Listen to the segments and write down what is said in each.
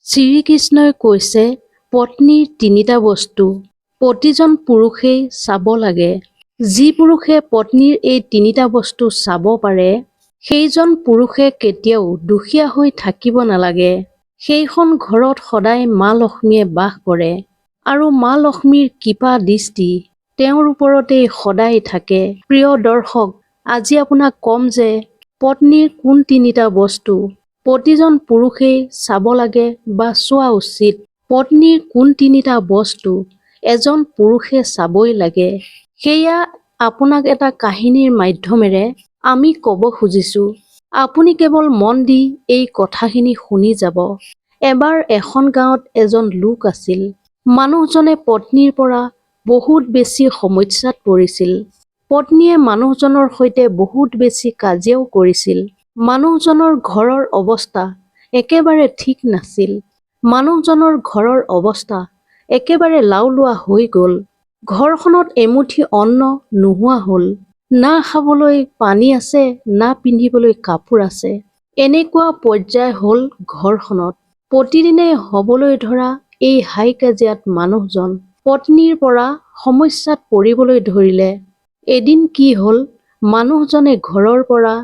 শ্ৰীকৃষ্ণই কৈছে পত্নীৰ তিনিটা বস্তু প্ৰতিজন পুৰুষেই চাব লাগে। যি পুৰুষে পত্নীৰ এই তিনিটা বস্তু চাব পাৰে সেইজন পুৰুষে কেতিয়াও দুখীয়া হৈ থাকিব নালাগে। সেইখন ঘৰত সদায় মা লক্ষ্মীয়ে বাস কৰে আৰু মা লক্ষ্মীৰ কৃপা দৃষ্টি তেওঁৰ ওপৰতেই সদায় থাকে। প্ৰিয় দৰ্শক, আজি আপোনাক ক'ম যে পত্নীৰ কোন তিনিটা বস্তু প্ৰতিজন পুৰুষেই চাব লাগে বা চোৱা উচিত। পত্নীৰ কোন তিনিটা বস্তু এজন পুৰুষে চাবই লাগে, সেয়া আপোনাক এটা কাহিনীৰ মাধ্যমেৰে আমি ক'ব খুজিছো। আপুনি কেৱল মন দি এই কথাখিনি শুনি যাব। এবাৰ এখন গাঁৱত এজন লোক আছিল। মানুহজনে পত্নীৰ পৰা বহুত বেছি সমস্যাত পৰিছিল। পত্নীয়ে মানুহজনৰ সৈতে বহুত বেছি কাজিয়াও কৰিছিল। মানুহজনৰ ঘৰৰ অৱস্থা একেবাৰে ঠিক নাছিল। মানুহজনৰ ঘৰৰ অৱস্থা একেবাৰে লাওলোৱা হৈ গ'ল। ঘৰখনত এমুঠি অন্ন নোহোৱা হ'ল। না খাবলৈ পানী আছে, না পিন্ধিবলৈ কাপোৰ আছে। এনেকুৱা পৰ্যায় হ'ল ঘৰখনত। প্ৰতিদিনে হ'বলৈ ধৰা এই হাই কাজিয়াত মানুহজন পত্নীৰ পৰা সমস্যাত পৰিবলৈ ধৰিলে। এদিন কি হ'ল, মানুহজনে ঘৰৰ পৰা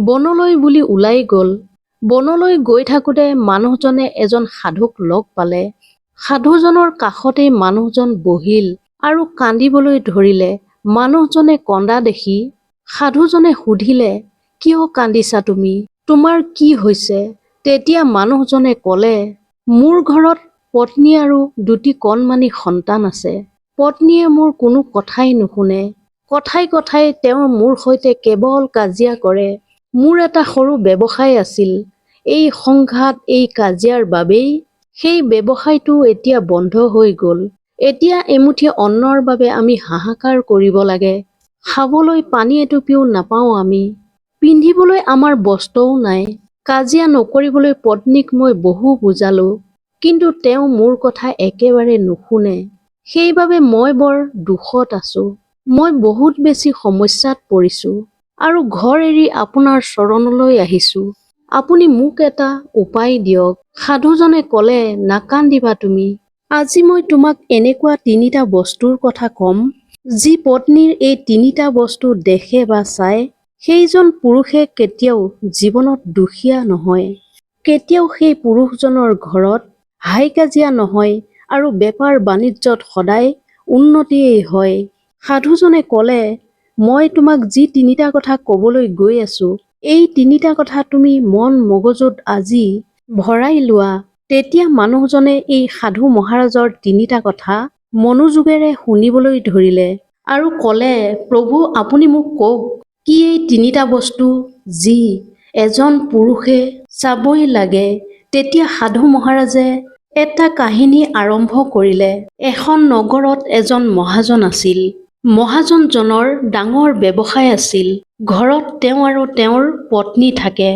বনলৈ বুলি ওলাই গ'ল। বনলৈ গৈ থাকোতে মানুহজনে এজন সাধুক লগ পালে। সাধুজনৰ কাষতেই মানুহজন বহিল আৰু কান্দিবলৈ ধৰিলে। মানুহজনে কন্দা দেখি সাধুজনে সুধিলে, কিয় কান্দিছা তুমি? তোমাৰ কি হৈছে? তেতিয়া মানুহজনে ক'লে, মোৰ ঘৰত পত্নী আৰু দুটি কণমানি সন্তান আছে। পত্নীয়ে মোৰ কোনো কথাই নুশুনে। কথাই কথাই তেওঁ মোৰ সৈতে কেৱল কাজিয়া কৰে। মোৰ এটা সৰু ব্যৱসায় আছিল। এই সংঘাত, এই কাজিয়াৰ বাবেই সেই ব্যৱসায়টো এতিয়া বন্ধ হৈ গ'ল। এতিয়া এমুঠি অন্নৰ বাবে আমি হাহাকাৰ কৰিব লাগে। খাবলৈ পানী এটুপিও নাপাওঁ আমি। পিন্ধিবলৈ আমাৰ বস্ত্ৰও নাই। কাজিয়া নকৰিবলৈ পত্নীক মই বহু বুজালো, কিন্তু তেওঁ মোৰ কথা একেবাৰে নুশুনে। সেইবাবে মই বৰ দুখত আছো। মই বহুত বেছি সমস্যাত পৰিছো আৰু ঘৰ এৰি আপোনাৰ চৰণলৈ আহিছো। আপুনি মোক এটা উপায় দিয়ক। সাধুজনে ক'লে, নাকান্দিবা তুমি। আজি মই তোমাক এনেকুৱা তিনিটা বস্তুৰ কথা ক'ম, যি পত্নীৰ এই তিনিটা বস্তু দেখে বা চায়, সেইজন পুৰুষে কেতিয়াও জীৱনত দুখীয়া নহয়। কেতিয়াও সেই পুৰুষজনৰ ঘৰত হাই কাজিয়া নহয় আৰু বেপাৰ বাণিজ্যত সদায় উন্নতিয়েই হয়। সাধুজনে ক'লে, মই তোমাক যি তিনিটা কথা ক'বলৈ গৈ আছো, এই তিনিটা কথা তুমি মন মগজুত আজি ভৰাই লোৱা। তেতিয়া মানুহজনে এই সাধু মহাৰাজৰ তিনিটা কথা মনোযোগেৰে শুনিবলৈ ধৰিলে আৰু ক'লে, প্ৰভু আপুনি মোক কওক, কি এই তিনিটা বস্তু যি এজন পুৰুষে চাবই লাগে? তেতিয়া সাধু মহাৰাজে এটা কাহিনী আৰম্ভ কৰিলে। এখন নগৰত এজন মহাজন আছিল। মহাজনজনৰ ডাঙৰ ব্যৱসায় আছিল। ঘৰত তেওঁ আৰু তেওঁৰ পত্নী থাকে।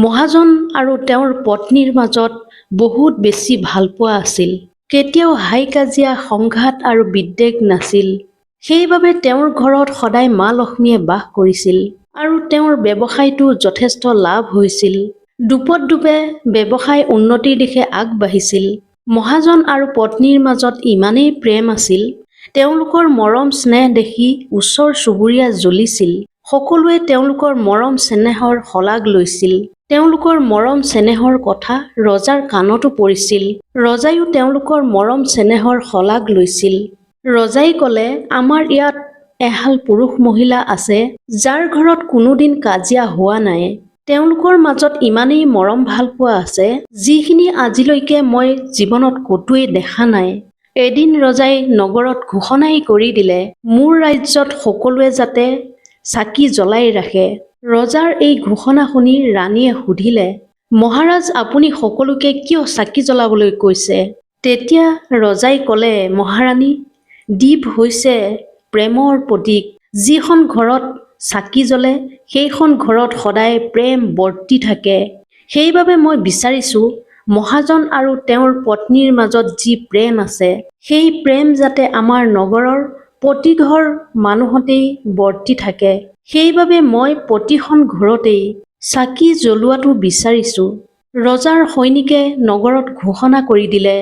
মহাজন আৰু তেওঁৰ পত্নীৰ মাজত বহুত বেছি ভালপোৱা আছিল। কেতিয়াও হাই কাজিয়া, সংঘাত আৰু বিদ্বেষ নাছিল। সেইবাবে তেওঁৰ ঘৰত সদায় মা লক্ষ্মীয়ে বাস কৰিছিল আৰু তেওঁৰ ব্যৱসায়টো যথেষ্ট লাভ হৈছিল। দোপতদোপে ব্যৱসায় উন্নতিৰ দিশে আগবাঢ়িছিল। মহাজন আৰু পত্নীৰ মাজত ইমানেই প্ৰেম আছিল, তেওঁলোকৰ মৰম স্নেহ দেখি ওচৰ চুবুৰীয়া জ্বলিছিল। সকলোৱে তেওঁলোকৰ মৰম চেনেহৰ শলাগ লৈছিল। তেওঁলোকৰ মৰম চেনেহৰ কথা ৰজাৰ কাণতো পৰিছিল। ৰজাইও তেওঁলোকৰ মৰম চেনেহৰ শলাগ লৈছিল। ৰজাই ক'লে, আমাৰ ইয়াত এহাল পুৰুষ মহিলা আছে, যাৰ ঘৰত কোনোদিন কাজিয়া হোৱা নাই। তেওঁলোকৰ মাজত ইমানেই মৰম ভালপোৱা আছে, যিখিনি আজিলৈকে মই জীৱনত ক'তোৱে দেখা নাই। এদিন ৰজাই নগৰত ঘোষণাই কৰি দিলে, মোৰ ৰাজ্যত সকলোৱে যাতে চাকি জ্বলাই ৰাখে। ৰজাৰ এই ঘোষণা শুনি ৰাণীয়ে সুধিলে, মহাৰাজ আপুনি সকলোকে কিয় চাকি জ্বলাবলৈ কৈছে? তেতিয়া ৰজাই ক'লে, মহাৰাণী, দীপ হৈছে প্ৰেমৰ প্ৰতীক। যিখন ঘৰত চাকি জ্বলে সেইখন ঘৰত সদায় প্ৰেম বৰ্তি থাকে। সেইবাবে মই বিচাৰিছো মহাজন আৰু তেওঁৰ পত্নীৰ মাজত যি প্ৰেম আছে, সেই প্ৰেম যাতে আমাৰ নগৰৰ প্ৰতিঘৰ মানুহতেই বৰ্তি থাকে। সেইবাবে মই প্ৰতিখন ঘৰতেই চাকি জ্বলোৱাটো বিচাৰিছো। ৰজাৰ সৈনিকে নগৰত ঘোষণা কৰি দিলে,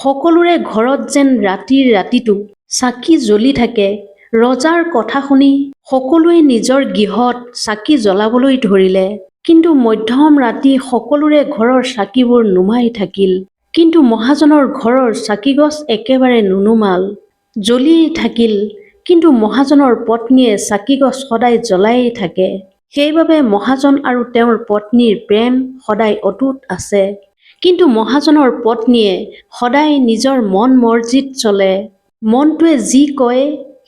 সকলোৰে ঘৰত যেন ৰাতিৰ ৰাতিটো চাকি জ্বলি থাকে। ৰজাৰ কথা শুনি সকলোৱে নিজৰ গৃহত চাকি জ্বলাবলৈ ধৰিলে। কিন্তু মধ্যম ৰাতি সকলোৰে ঘৰৰ চাকিবোৰ নুমাই থাকিল। কিন্তু মহাজনৰ ঘৰৰ চাকিগছ একেবাৰে নুনুমাল, জ্বলিয়েই থাকিল। কিন্তু মহাজনৰ পত্নীয়ে চাকিগছ সদায় জ্বলায়েই থাকে। সেইবাবে মহাজন আৰু তেওঁৰ পত্নীৰ প্ৰেম সদায় অটুট আছে। কিন্তু মহাজনৰ পত্নীয়ে সদায় নিজৰ মন মৰ্জিত চলে। মনটোৱে যি কয়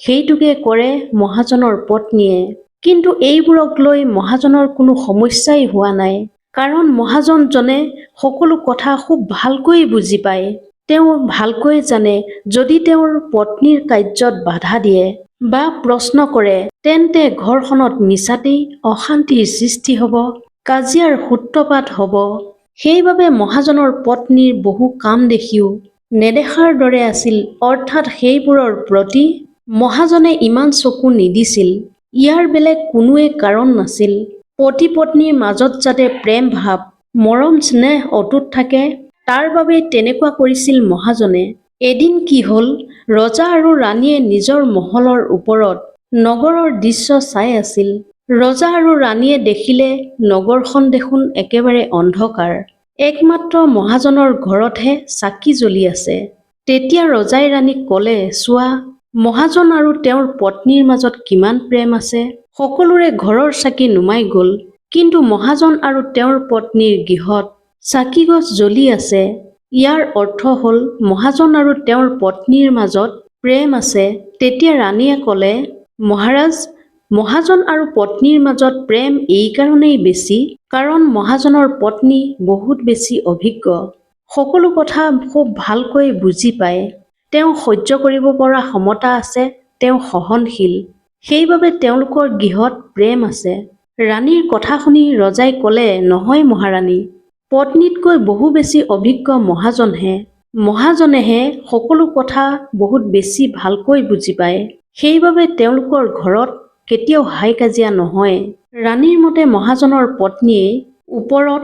সেইটোকে কৰে মহাজনৰ পত্নীয়ে। কিন্তু এইবোৰক লৈ মহাজনৰ কোনো সমস্যাই হোৱা নাই, কাৰণ মহাজনজনে সকলো কথা খুব ভালকৈ বুজি পায়। তেওঁ ভালকৈ জানে, যদি তেওঁৰ পত্নীৰ কাৰ্যত বাধা দিয়ে বা প্ৰশ্ন কৰে, তেন্তে ঘৰখনত মিছাতেই অশান্তিৰ সৃষ্টি হ'ব, কাজিয়াৰ সূত্ৰপাত হ'ব। সেইবাবে মহাজনৰ পত্নীৰ বহু কাম দেখিও নেদেখাৰ দৰে আছিল, অৰ্থাৎ সেইবোৰৰ প্ৰতি মহাজনে ইমান চকু নিদিছিল। ইয়াৰ বেলেগ কোনোৱে কাৰণ নাছিল। পতি পত্নীৰ মাজত যাতে প্ৰেম ভাৱ, মৰম স্নেহ অটুট থাকে, তাৰ বাবেই তেনেকুৱা কৰিছিল মহাজনে। এদিন কি হ'ল, ৰজা আৰু ৰাণীয়ে নিজৰ মহলৰ ওপৰত নগৰৰ দৃশ্য চাই আছিল। ৰজা আৰু ৰাণীয়ে দেখিলে নগৰখন দেখোন একেবাৰে অন্ধকাৰ, একমাত্ৰ মহাজনৰ ঘৰতহে চাকি জ্বলি আছে। তেতিয়া ৰজাই ৰাণীক ক'লে, চোৱা, মহাজন আৰু তেওঁৰ পত্নীৰ মাজত কিমান প্ৰেম আছে। সকলোৰে ঘৰৰ চাকি নুমাই গ'ল, কিন্তু মহাজন আৰু তেওঁৰ পত্নীৰ গৃহত চাকিগছ জ্বলি আছে। ইয়াৰ অৰ্থ হ'ল মহাজন আৰু তেওঁৰ পত্নীৰ মাজত প্ৰেম আছে। তেতিয়া ৰাণীয়ে ক'লে, মহাৰাজ, মহাজন আৰু পত্নীৰ মাজত প্ৰেম এইকাৰণেই বেছি, কাৰণ মহাজনৰ পত্নী বহুত বেছি অভিজ্ঞ, সকলো কথা খুব ভালকৈ বুজি পায়। তেওঁ সহ্য কৰিব পৰা ক্ষমতা আছে, তেওঁ সহনশীল। সেইবাবে তেওঁলোকৰ গৃহত প্ৰেম আছে। ৰাণীৰ কথা শুনি ৰজাই ক'লে, নহয় মহাৰাণী, পত্নীতকৈ বহু বেছি অভিজ্ঞ মহাজনহে। মহাজনেহে সকলো কথা বহুত বেছি ভালকৈ বুজি পায়। সেইবাবে তেওঁলোকৰ ঘৰত কেতিয়াও হাই কাজিয়া নহয়। ৰাণীৰ মতে মহাজনৰ পত্নীয়ে ওপৰত,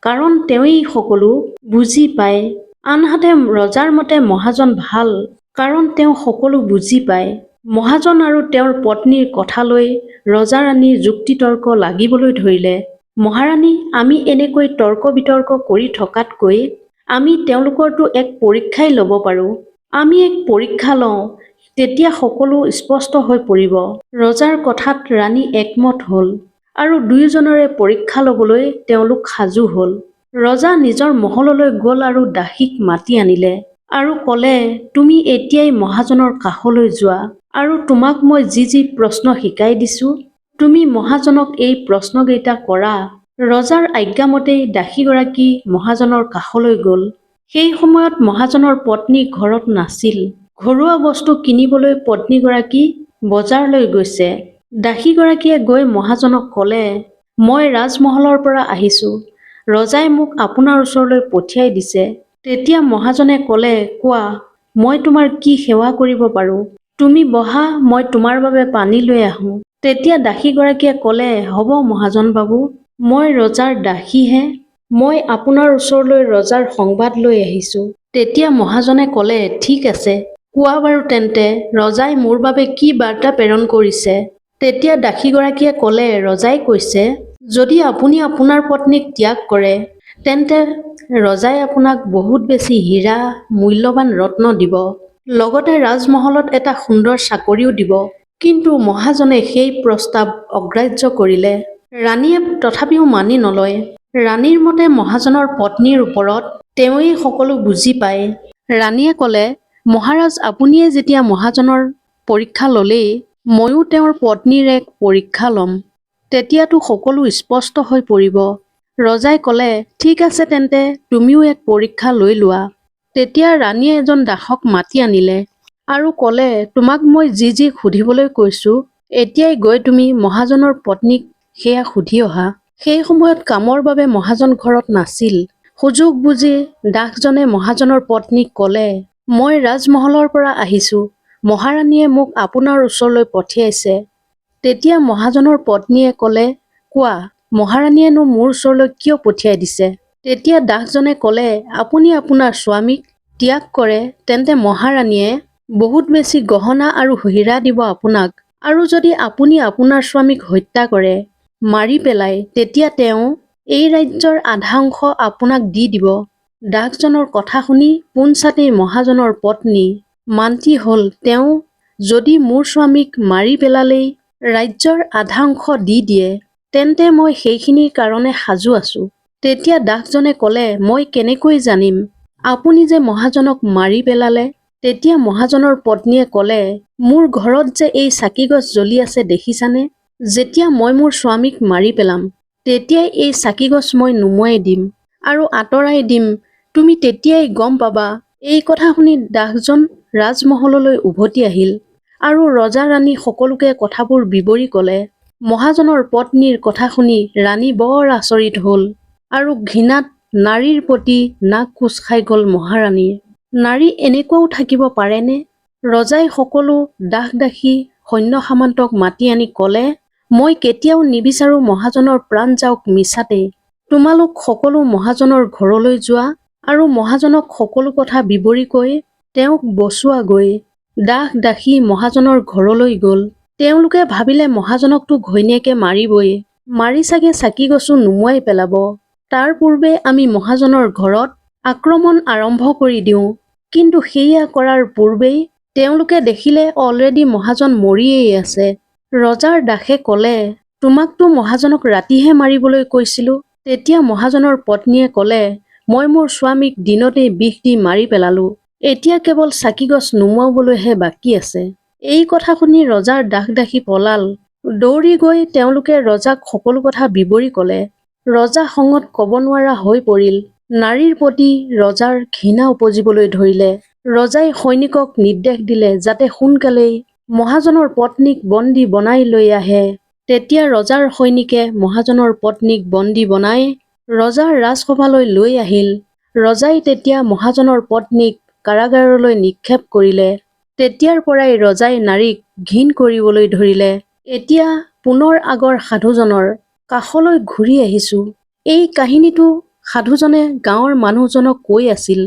কাৰণ তেওঁই সকলো বুজি পায়। আনহাতে ৰজাৰ মতে মহাজন ভাল, কাৰণ তেওঁ সকলো বুজি পায়। মহাজন আৰু তেওঁৰ পত্নীৰ কথালৈ ৰজা ৰাণী যুক্তি তৰ্ক লাগিবলৈ ধৰিলে। মহাৰাণী, আমি এনেকৈ তৰ্ক বিতৰ্ক কৰি থকাতকৈ আমি তেওঁলোকৰতো এক পৰীক্ষাই ল'ব পাৰোঁ। আমি এক পৰীক্ষা লওঁ, তেতিয়া সকলো স্পষ্ট হৈ পৰিব। ৰজাৰ কথাত ৰাণী একমত হ'ল আৰু দুয়োজনৰে পৰীক্ষা ল'বলৈ তেওঁলোক সাজু হ'ল। ৰজা নিজৰ মহললৈ গ'ল আৰু দাসীক মাতি আনিলে আৰু ক'লে, তুমি এতিয়াই মহাজনৰ কাষলৈ যোৱা আৰু তোমাক মই যি যি প্ৰশ্ন শিকাই দিছো, তুমি মহাজনক এই প্ৰশ্নকেইটা কৰা। ৰজাৰ আজ্ঞামতেই দাসীগৰাকী মহাজনৰ কাষলৈ গ'ল। সেই সময়ত মহাজনৰ পত্নী ঘৰত নাছিল। ঘৰুৱা বস্তু কিনিবলৈ পত্নীগৰাকী বজাৰলৈ গৈছে। দাসীগৰাকীয়ে গৈ মহাজনক ক'লে, মই ৰাজমহলৰ পৰা আহিছোঁ, ৰজাই মোক আপোনাৰ ওচৰলৈ পঠিয়াই দিছে। তেতিয়া মহাজনে ক'লে, কোৱা, মই তোমাৰ কি সেৱা কৰিব পাৰোঁ? তুমি বহা, মই তোমাৰ বাবে পানী লৈ আহোঁ। তেতিয়া দাসীগৰাকীয়ে ক'লে, হ'ব মহাজন বাবু, মই ৰজাৰ দাসীহে, মই আপোনাৰ ওচৰলৈ ৰজাৰ সংবাদ লৈ আহিছোঁ। তেতিয়া মহাজনে ক'লে, ঠিক আছে, কোৱা বাৰু তেন্তে, ৰজাই মোৰ বাবে কি বাৰ্তা প্ৰেৰণ কৰিছে? তেতিয়া দাসীগৰাকীয়ে ক'লে, ৰজাই কৈছে, যদি আপুনি আপোনাৰ পত্নীক ত্যাগ কৰে, তেন্তে ৰজাই আপোনাক বহুত বেছি হীৰা, মূল্যৱান ৰত্ন দিব, লগতে ৰাজমহলত এটা সুন্দৰ চাকৰিও দিব। কিন্তু মহাজনে সেই প্ৰস্তাৱ অগ্ৰাহ্য কৰিলে। ৰাণীয়ে তথাপিও মানি নলয়। ৰাণীৰ মতে মহাজনৰ পত্নীৰ ওপৰত তেওঁৱেই সকলো বুজি পায়। ৰাণীয়ে ক'লে, মহাৰাজ, আপুনিয়ে যেতিয়া মহাজনৰ পৰীক্ষা ল'লেই, ময়ো তেওঁৰ পত্নীৰ এক পৰীক্ষা ল'ম, তেতিয়াতো সকলো স্পষ্ট হৈ পৰিব। ৰজাই ক'লে, ঠিক আছে তেন্তে তুমিও এক পৰীক্ষা লৈ লোৱা। তেতিয়া ৰাণীয়ে এজন দাসক মাতি আনিলে আৰু ক'লে, তোমাক মই যি যি সুধিবলৈ কৈছোঁ, এতিয়াই গৈ তুমি মহাজনৰ পত্নীক সেয়া সুধি অহা। সেই সময়ত কামৰ বাবে মহাজন ঘৰত নাছিল। সুযোগ বুজি দাসজনে মহাজনৰ পত্নীক ক'লে, মই ৰাজমহলৰ পৰা আহিছোঁ, মহাৰাণীয়ে মোক আপোনাৰ ওচৰলৈ পঠিয়াইছে। তেতিয়া মহাজনৰ পত্নীয়ে ক'লে, কোৱা, মহাৰাণীয়েনো মোৰ ওচৰলৈ কিয় পঠিয়াই দিছে? তেতিয়া দাসজনে ক'লে, আপুনি আপোনাৰ স্বামীক ত্যাগ কৰে তেন্তে মহাৰাণীয়ে বহুত বেছি গহনা আৰু হীৰা দিব আপোনাক, আৰু যদি আপুনি আপোনাৰ স্বামীক হত্যা কৰে, মাৰি পেলায়, তেতিয়া তেওঁ এই ৰাজ্যৰ আধা অংশ আপোনাক দি দিব। দাসজনৰ কথা শুনি পোনছাটেই মহাজনৰ পত্নী মান্তি হ'ল। তেওঁ যদি মোৰ স্বামীক মাৰি পেলালেই ৰাজ্যৰ আধা অংশ দি দিয়ে, তেন্তে মই সেইখিনিৰ কাৰণে সাজু আছো। তেতিয়া দাসজনে ক'লে, মই কেনেকৈ জানিম আপুনি যে মহাজনক মাৰি পেলালে? তেতিয়া মহাজনৰ পত্নীয়ে ক'লে, মোৰ ঘৰত যে এই চাকিগছ জ্বলি আছে দেখিছানে? যেতিয়া মই মোৰ স্বামীক মাৰি পেলাম, তেতিয়াই এই চাকিগছ মই নুমুৱাই দিম আৰু আঁতৰাই দিম, তুমি তেতিয়াই গম পাবা। এই কথা শুনি দাসজন ৰাজমহললৈ উভতি আহিল আৰু ৰজা ৰাণী সকলোকে কথাবোৰ বিৱৰি ক'লে। মহাজনৰ পত্নীৰ কথা শুনি ৰাণী বৰ আচৰিত হ'ল আৰু ঘৃণাত নাৰীৰ প্ৰতি নাক কোচ খাই গ'ল মহাৰাণীৰ। নাৰী এনেকুৱাও থাকিব পাৰেনে? ৰজাই সকলো দাস-দাসী সৈন্য সামন্তক মাতি আনি ক'লে, মই কেতিয়াও নিবিচাৰো মহাজনৰ প্ৰাণ যাওক মিছাতে। তোমালোক সকলো মহাজনৰ ঘৰলৈ যোৱা আৰু মহাজনক সকলো কথা বিৱৰি কৈ তেওঁক বচোৱাগৈ। দাস-দাসী মহাজনৰ ঘৰলৈ গ'ল। তেওঁলোকে ভাবিলে মহাজনকতো ঘৈণীয়েকে মাৰিবই, মাৰি চাগে চাকিগছো নুমুৱাই পেলাব। তাৰ পূৰ্বে আমি মহাজনৰ ঘৰত আক্ৰমণ আৰম্ভ কৰি দিওঁ। কিন্তু সেয়া কৰাৰ পূৰ্বেই তেওঁলোকে দেখিলে অলৰেডি মহাজন মৰিয়েই আছে। ৰজাৰ দাসে ক'লে, তোমাকতো মহাজনক ৰাতিহে মাৰিবলৈ কৈছিলো। তেতিয়া মহাজনৰ পত্নীয়ে ক'লে, মই মোৰ স্বামীক দিনতেই বিষ দি মাৰি পেলালো, এতিয়া কেৱল চাকিগছ নুমুৱাবলৈহে বাকী আছে। এই কথা শুনি ৰজাৰ দাস-দাসী পলাল। দৌৰি গৈ তেওঁলোকে ৰজাক সকলো কথা বিৱৰি ক'লে। ৰজা খঙত ক'ব নোৱাৰা হৈ পৰিল। নাৰীৰ প্ৰতি ৰজাৰ ঘৃণা উপজিবলৈ ধৰিলে। ৰজাই সৈনিকক নিৰ্দেশ দিলে যাতে সোনকালেই মহাজনৰ পত্নীক বন্দী বনাই লৈ আহে। তেতিয়া ৰজাৰ সৈনিকে মহাজনৰ পত্নীক বন্দী বনাই ৰজাৰ ৰাজসভালৈ লৈ আহিল। ৰজাই তেতিয়া মহাজনৰ পত্নীক কাৰাগাৰলৈ নিক্ষেপ কৰিলে। তেতিয়াৰ পৰাই ৰজাই নাৰীক ঘিণ কৰিবলৈ ধৰিলে। এতিয়া পুনৰ আগৰ সাধুজনৰ কাষলৈ ঘূৰি আহিছো। এই কাহিনীটো সাধুজনে গাঁৱৰ মানুহজনক কৈ আছিল।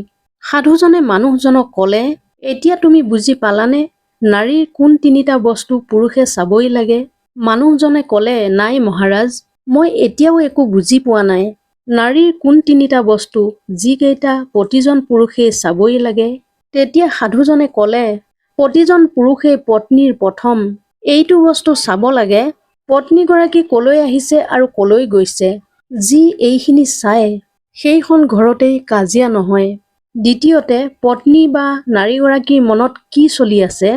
সাধুজনে মানুহজনক ক'লে, এতিয়া তুমি বুজি পালানে নাৰীৰ কোন তিনিটা বস্তু পুৰুষে চাবই লাগে? মানুহজনে ক'লে, নাই মহাৰাজ, মই এতিয়াও একো বুজি পোৱা নাই। নাৰীৰ কোন তিনিটা বস্তু যিকেইটা প্ৰতিজন পুৰুষেই চাবই লাগে? তেতিয়া সাধুজনে ক'লে, প্ৰতিজন পুৰুষেই পত্নীৰ প্ৰথম এইটো বস্তু চাব লাগে, পত্নীগৰাকী কলৈ আহিছে আৰু কলৈ গৈছে। যি এইখিনি চাই সেইখন ঘৰতেই কাজিয়া নহয়। দ্বিতীয়তে, পত্নী বা নাৰীগৰাকীৰ মনত কি চলি আছে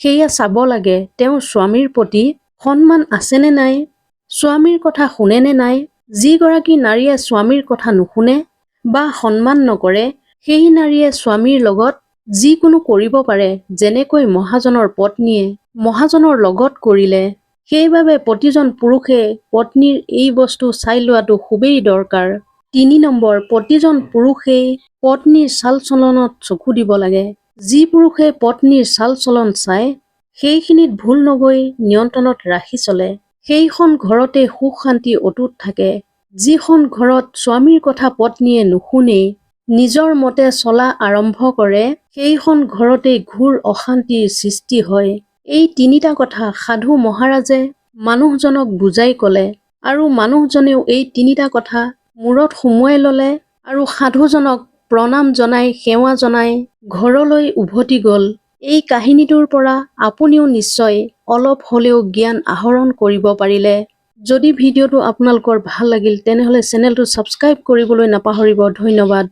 সেয়া চাব লাগে। তেওঁৰ স্বামীৰ প্ৰতি সন্মান আছেনে নাই, স্বামীৰ কথা শুনেনে নাই। যিগৰাকী নাৰীয়ে স্বামীৰ কথা নুশুনে বা সন্মান নকৰে, সেই নাৰীয়ে স্বামীৰ লগত যিকোনো কৰিব পাৰে, যেনেকৈ মহাজনৰ পত্নীয়ে মহাজনৰ লগত কৰিলে। সেইবাবে প্ৰতিজন পুৰুষে পত্নীৰ এই বস্তু চাই লোৱাটো খুবেই দৰকাৰ। ৩ নম্বৰ, প্ৰতিজন পুৰুষেই পত্নীৰ চাল-চলনত চকু দিব লাগে। যি পুৰুষে পত্নীৰ চাল-চলন চাই সেইখিনিত ভুল নগৈ নিয়ন্ত্ৰণত ৰাখি চলে, সেইখন ঘৰতে সুখ-শান্তি অটুট থাকে। যিখন ঘৰত স্বামীৰ কথা পত্নীয়ে নুশুনেই, নিজৰ মতে চলা আৰম্ভ কৰে, সেইখন ঘৰতেই ঘোৰ অশান্তিৰ সৃষ্টি হয়। এই তিনিটা কথা সাধু মহাৰাজে মানুহজনক বুজাই ক'লে আৰু মানুহজনেও এই তিনিটা কথা মূৰত সুমুৱাই ল'লে আৰু সাধুজনক প্ৰণাম জনাই সেৱা জনাই ঘৰলৈ উভতি গ'ল। এই কাহিনীটোৰ পৰা আপুনিও নিশ্চয় অলপ হ'লেও জ্ঞান আহৰণ কৰিব পাৰিলে। যদি ভিডিঅ'টো আপোনালোকৰ ভাল লাগিল তেনেহ'লে চেনেলটো ছাবস্ক্ৰাইব কৰিবলৈ নাপাহৰিব। ধন্যবাদ।